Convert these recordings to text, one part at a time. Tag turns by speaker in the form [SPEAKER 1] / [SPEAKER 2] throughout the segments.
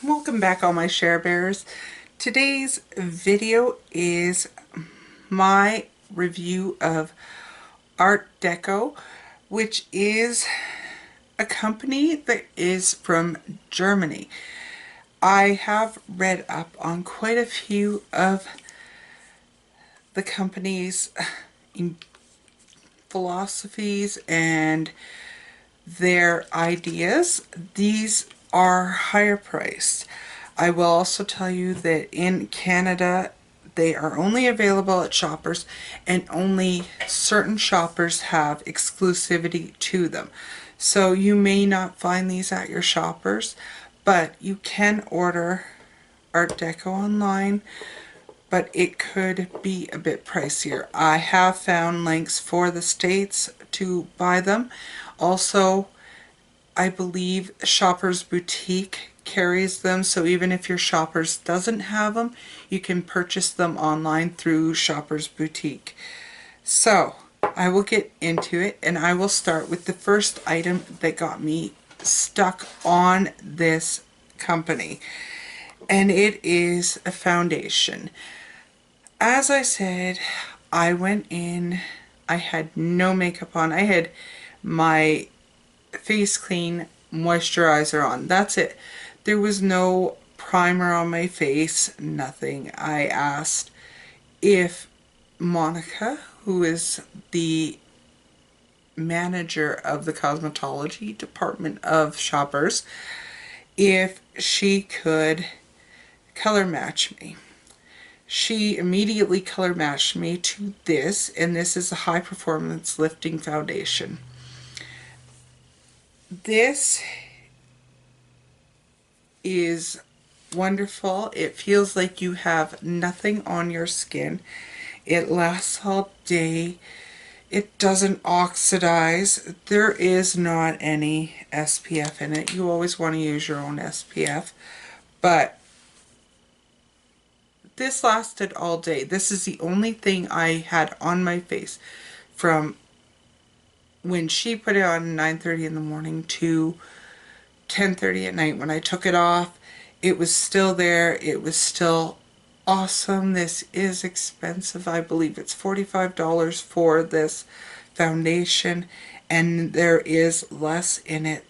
[SPEAKER 1] Welcome back, all my SherBears. Today's video is my review of Artdeco, which is a company that is from Germany. I have read up on quite a few of the company's philosophies and their ideas. These are higher priced. I will also tell you that in Canada they are only available at Shoppers, and only certain Shoppers have exclusivity to them. So you may not find these at your Shoppers, but you can order Artdeco online, but it could be a bit pricier. I have found links for the States to buy them. Also, I believe Shoppers Boutique carries them, so even if your Shoppers doesn't have them, you can purchase them online through Shoppers Boutique. So, I will get into it, and I will start with the first item that got me stuck on this company, and it is a foundation. As I said, I went in, I had no makeup on. I had my face clean moisturizer on. That's it. There was no primer on my face, nothing. I asked if Monica, who is the manager of the cosmetology department of Shoppers, if she could color match me. She immediately color matched me to this, and this is a high performance lifting foundation. This is wonderful. It feels like you have nothing on your skin. It lasts all day. It doesn't oxidize. There is not any SPF in it. You always want to use your own SPF. But this lasted all day. This is the only thing I had on my face from when she put it on 9:30 in the morning to 10:30 at night. When I took it off, it was still there. It was still awesome. This is expensive. I believe it's $45 for this foundation, and there is less in it.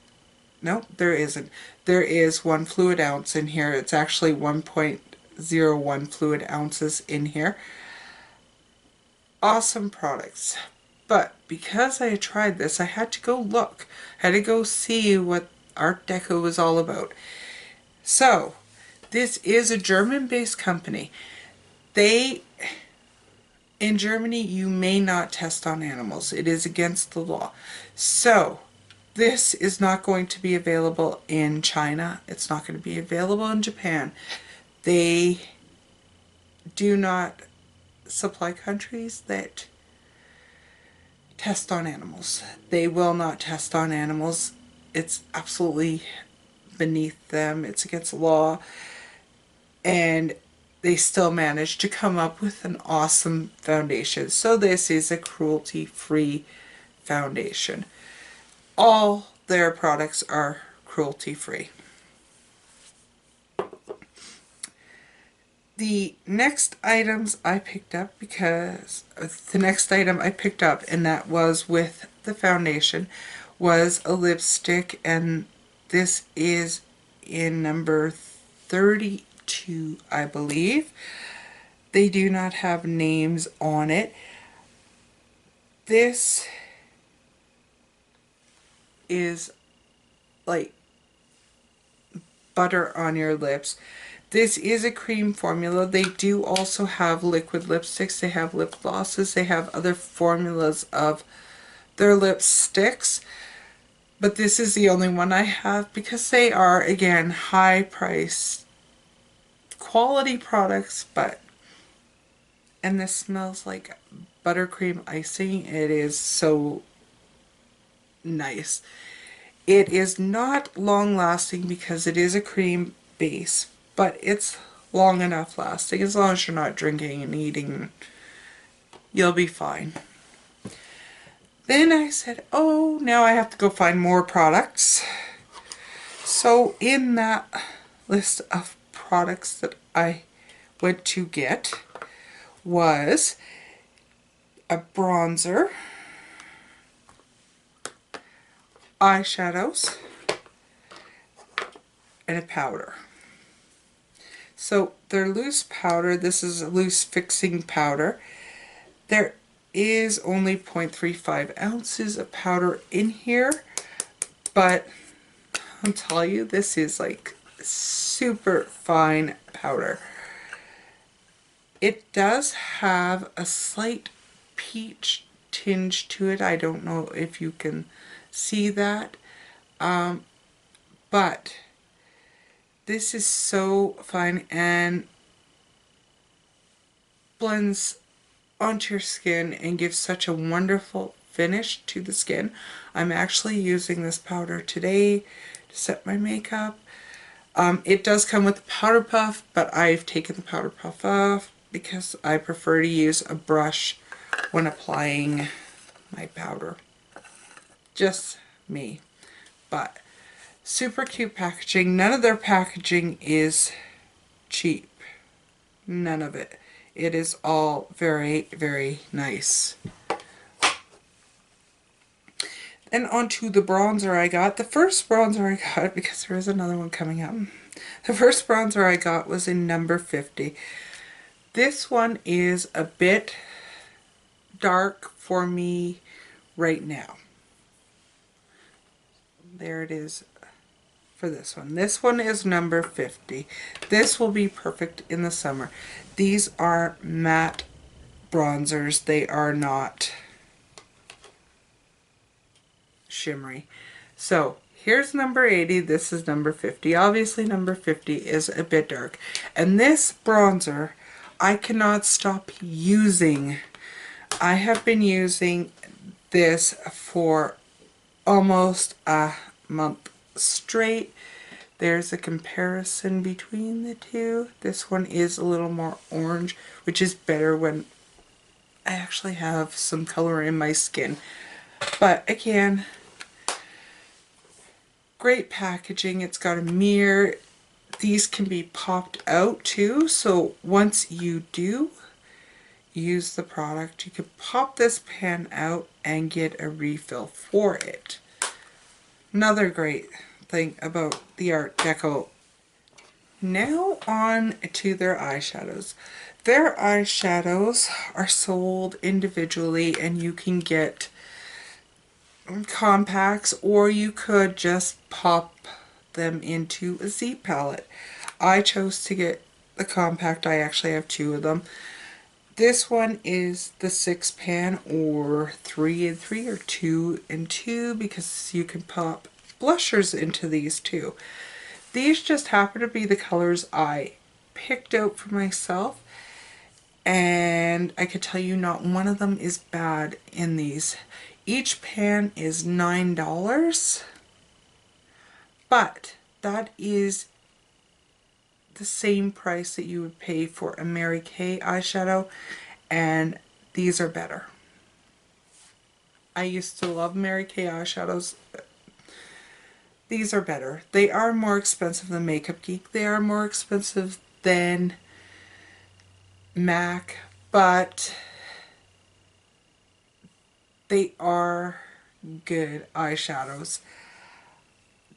[SPEAKER 1] No, there isn't. There is 1 fluid ounce in here. It's actually 1.01 fluid ounces in here. Awesome products. But because I had tried this, I had to go look. I had to go see what Artdeco was all about. So, this is a German-based company. In Germany, you may not test on animals. It is against the law. So, this is not going to be available in China. It's not going to be available in Japan. They do not supply countries that test on animals. They will not test on animals. It's absolutely beneath them. It's against the law. And they still managed to come up with an awesome foundation. So this is a cruelty-free foundation. All their products are cruelty-free. The next items I picked up, and that was with the foundation, was a lipstick, and this is in number 32, I believe. They do not have names on it. This is like butter on your lips. This is a cream formula. They do also have liquid lipsticks. They have lip glosses. They have other formulas of their lipsticks. But this is the only one I have because they are, again, high priced quality products. And this smells like buttercream icing. It is so nice. It is not long lasting because it is a cream base, but it's long enough lasting. As long as you're not drinking and eating, you'll be fine. Then I said, oh, now I have to go find more products. So in that list of products that I went to get was a bronzer, eyeshadows, and a powder. So they're loose powder. This is a loose fixing powder. There is only 0.35 ounces of powder in here, but I'll tell you, this is like super fine powder. It does have a slight peach tinge to it. I don't know if you can see that, but this is so fine and blends onto your skin and gives such a wonderful finish to the skin. I'm actually using this powder today to set my makeup. It does come with a powder puff, but I've taken the powder puff off because I prefer to use a brush when applying my powder. Just me. But super cute packaging. None of their packaging is cheap. None of it. It is all very, very nice. And onto the bronzer I got. The first bronzer I got, because there is another one coming up. The first bronzer I got was in number 50. This one is a bit dark for me right now. There it is for this one. This one is number 50. This will be perfect in the summer. These are matte bronzers. They are not shimmery. So here's number 80. This is number 50. Obviously number 50 is a bit dark. And this bronzer I cannot stop using. I have been using this for almost a month straight. There's a comparison between the two. This one is a little more orange, which is better when I actually have some color in my skin. But again, great packaging. It's got a mirror. These can be popped out too, so once you do use the product, you can pop this pan out and get a refill for it. Another great thing about the Artdeco. Now on to their eyeshadows. Their eyeshadows are sold individually, and you can get compacts, or you could just pop them into a Z palette. I chose to get the compact. I actually have two of them. This one is the 6 pan, or 3 and 3, or 2 and 2, because you can pop blushers into these too. These just happen to be the colors I picked out for myself, and I could tell you not one of them is bad in these. Each pan is $9, but that is the same price that you would pay for a Mary Kay eyeshadow, and these are better. I used to love Mary Kay eyeshadows. These are better. They are more expensive than Makeup Geek. They are more expensive than MAC, but they are good eyeshadows.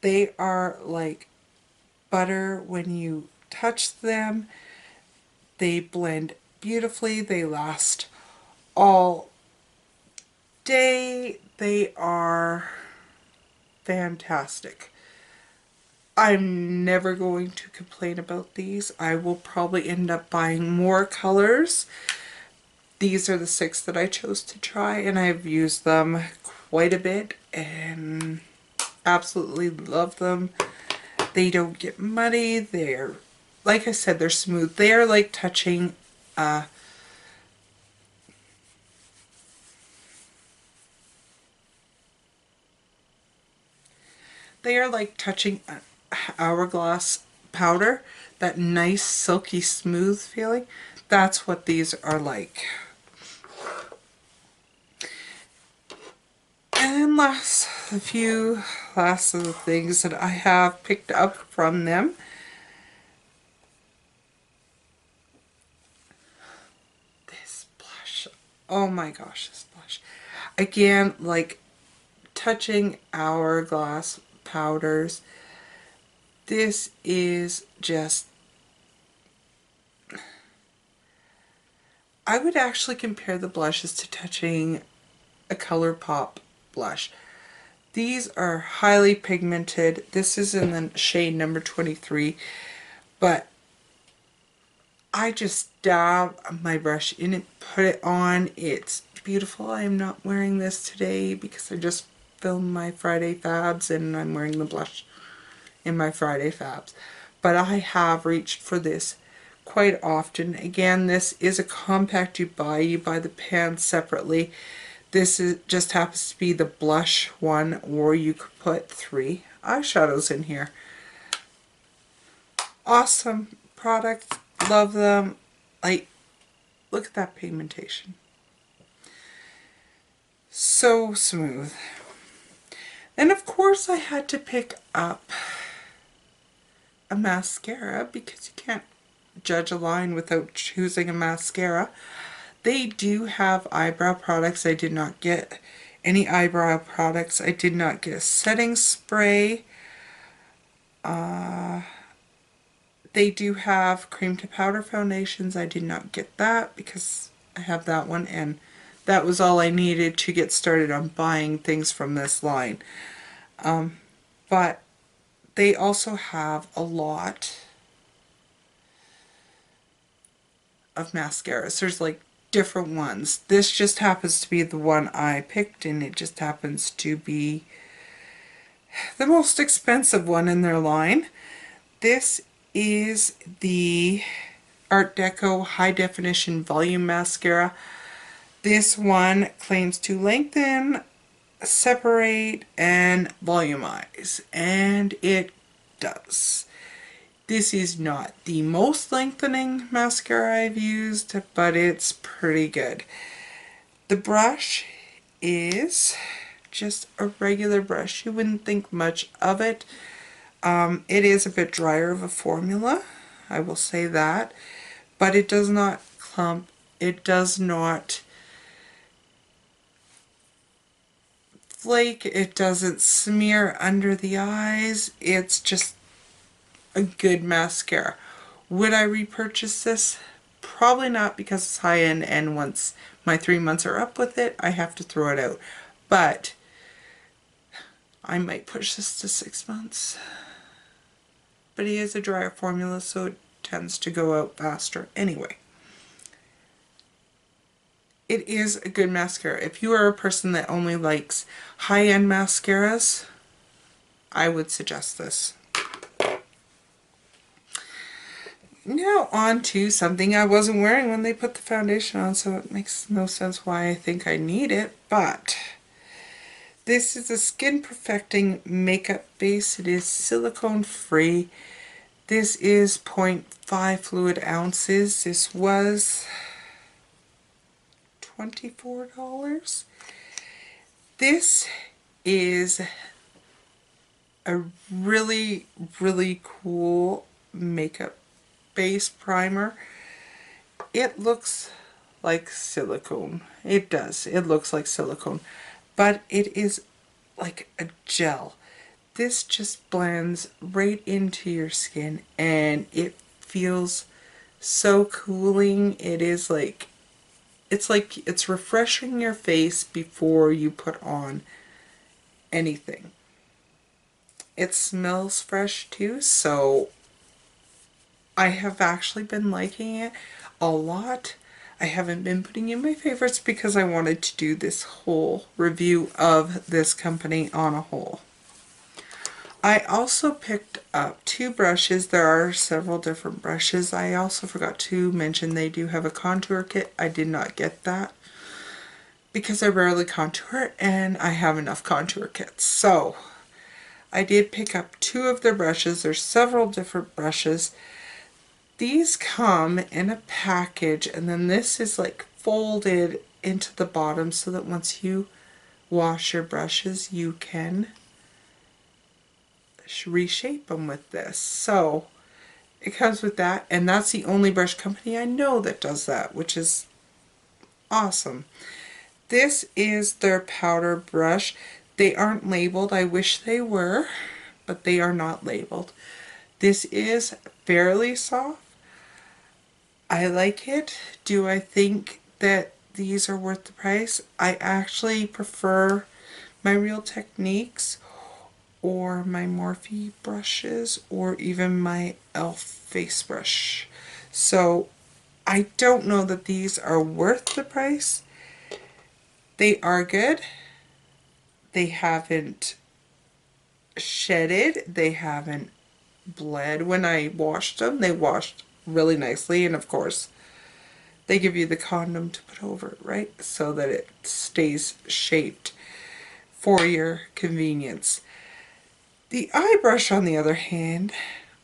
[SPEAKER 1] They are like butter when you touch them. They blend beautifully. They last all day. They are fantastic. I'm never going to complain about these. I will probably end up buying more colors. These are the 6 that I chose to try, and I've used them quite a bit and absolutely love them. They don't get muddy. They're, like I said, they're smooth. They are like touching an hourglass powder. That nice silky smooth feeling. That's what these are like. And a few last of the things that I have picked up from them. Oh my gosh, this blush. Again, like touching Hourglass powders. This is just, I would actually compare the blushes to touching a ColourPop blush. These are highly pigmented. This is in the shade number 23, but I just dab my brush in it, put it on. It's beautiful. I am not wearing this today because I just filmed my Friday fabs and I'm wearing the blush in my Friday fabs. But I have reached for this quite often. Again, this is a compact you buy the pans separately. This is just happens to be the blush one, or you could put 3 eyeshadows in here. Awesome product. Love them. Like, look at that pigmentation. So smooth. And of course I had to pick up a mascara because you can't judge a line without choosing a mascara. They do have eyebrow products. I did not get any eyebrow products. I did not get a setting spray. They do have cream to powder foundations. I did not get that because I have that one, and that was all I needed to get started on buying things from this line. But they also have a lot of mascaras. There's like different ones. This just happens to be the one I picked, and it just happens to be the most expensive one in their line. This is the Artdeco High Definition Volume Mascara. This one claims to lengthen, separate, and volumize, and it does. This is not the most lengthening mascara I've used, but it's pretty good. The brush is just a regular brush. You wouldn't think much of it. It is a bit drier of a formula, I will say that, but it does not clump. It does not flake. It doesn't smear under the eyes. It's just a good mascara. Would I repurchase this? Probably not, because it's high-end, and once my 3 months are up with it, I have to throw it out. But I might push this to 6 months. But it is a drier formula, so it tends to go out faster anyway. It is a good mascara. If you are a person that only likes high-end mascaras, I would suggest this. Now on to something I wasn't wearing when they put the foundation on, so it makes no sense why I think I need it, but this is a skin perfecting makeup base. It is silicone free. This is 0.5 fluid ounces. This was $24. This is a really, really cool makeup base primer. It looks like silicone. It does. It looks like silicone. But it is like a gel. This just blends right into your skin, and it feels so cooling. It is like, it's refreshing your face before you put on anything. It smells fresh too, so I have actually been liking it a lot. I haven't been putting in my favorites because I wanted to do this whole review of this company on a whole. I also picked up 2 brushes. There are several different brushes. I also forgot to mention they do have a contour kit. I did not get that because I rarely contour and I have enough contour kits. So I did pick up 2 of their brushes. There's several different brushes. These come in a package, and then this is like folded into the bottom so that once you wash your brushes, you can reshape them with this. So it comes with that, and that's the only brush company I know that does that, which is Awesome. This is their powder brush. They aren't labeled. I wish they were, but they are not labeled. This is fairly soft. I like it. Do I think that these are worth the price? I actually prefer my Real Techniques or my Morphe brushes or even my e.l.f. face brush. So I don't know that these are worth the price. They are good. They haven't shedded. They haven't bled. When I washed them, they washed really nicely, and of course they give you the condom to put over it, right? So that it stays shaped for your convenience. The eye brush, on the other hand,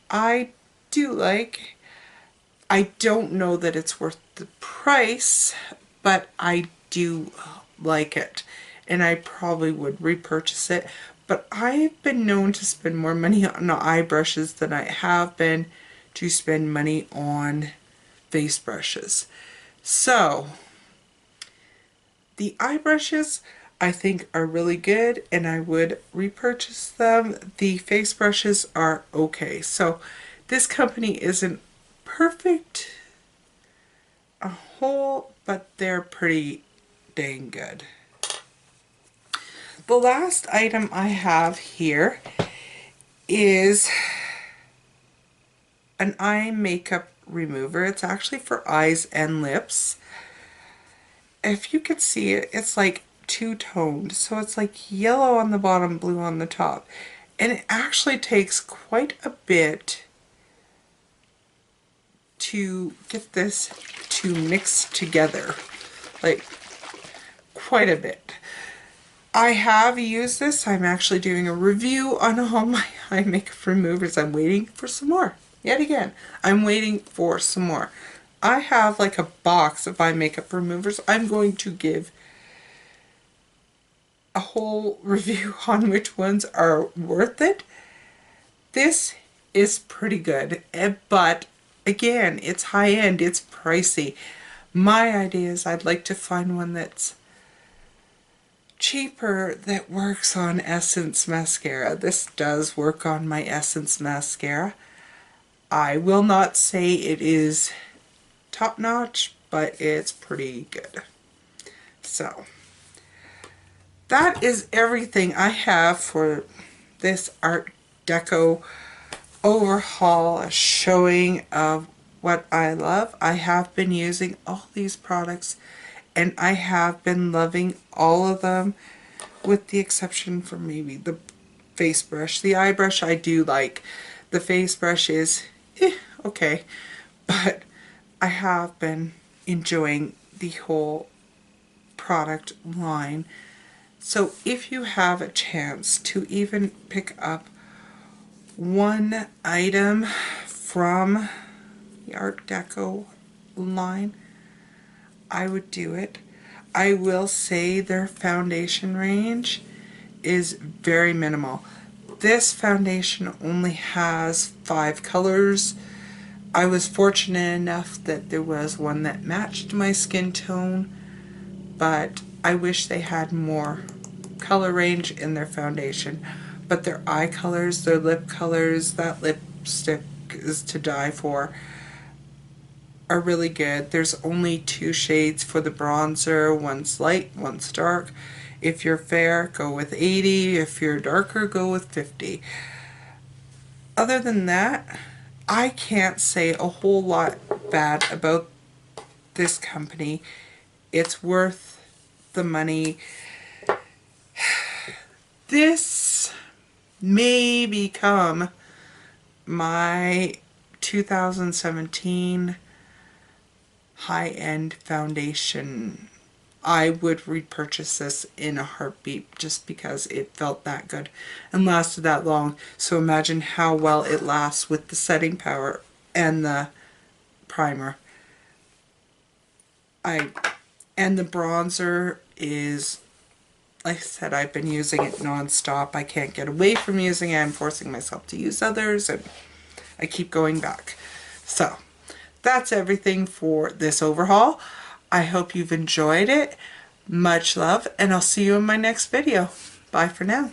[SPEAKER 1] I do like. I don't know that it's worth the price, but I do like it, and I probably would repurchase it. But I've been known to spend more money on eye brushes than I have been to spend money on face brushes. So the eye brushes I think are really good, and I would repurchase them. The face brushes are okay. So this company isn't perfect a whole, but they're pretty dang good. The last item I have here is an eye makeup remover. It's actually for eyes and lips. If you could see it, it's like two-toned. So it's like yellow on the bottom, blue on the top. And it actually takes quite a bit to get this to mix together. Like, quite a bit. I have used this. I'm actually doing a review on all my eye makeup removers. I'm waiting for some more. Yet again, I'm waiting for some more. I have like a box of eye makeup removers. I'm going to give a whole review on which ones are worth it. This is pretty good, but again, it's high-end, it's pricey. My idea is I'd like to find one that's cheaper that works on Essence mascara. This does work on my Essence mascara. I will not say it is top-notch, but it's pretty good. So that is everything I have for this Art Deco overhaul, a showing of what I love. I have been using all these products, and I have been loving all of them, with the exception for maybe the face brush. The eye brush I do like. The face brush is okay, but I have been enjoying the whole product line. So if you have a chance to even pick up one item from the Art Deco line, I would do it. I will say their foundation range is very minimal. This foundation only has 5 colors. I was fortunate enough that there was one that matched my skin tone, but I wish they had more color range in their foundation. But their eye colors, their lip colors, that lipstick is to die for, are really good. There's only 2 shades for the bronzer. One's light, one's dark. If you're fair, go with 80. If you're darker, go with 50. Other than that, I can't say a whole lot bad about this company. It's worth the money. This may become my 2017 high-end foundation. I would repurchase this in a heartbeat just because it felt that good and lasted that long. So imagine how well it lasts with the setting power and the primer. And the bronzer is, like I said, I've been using it non-stop. I can't get away from using it. I'm forcing myself to use others, and I keep going back. So that's everything for this overhaul. I hope you've enjoyed it. Much love, and I'll see you in my next video. Bye for now.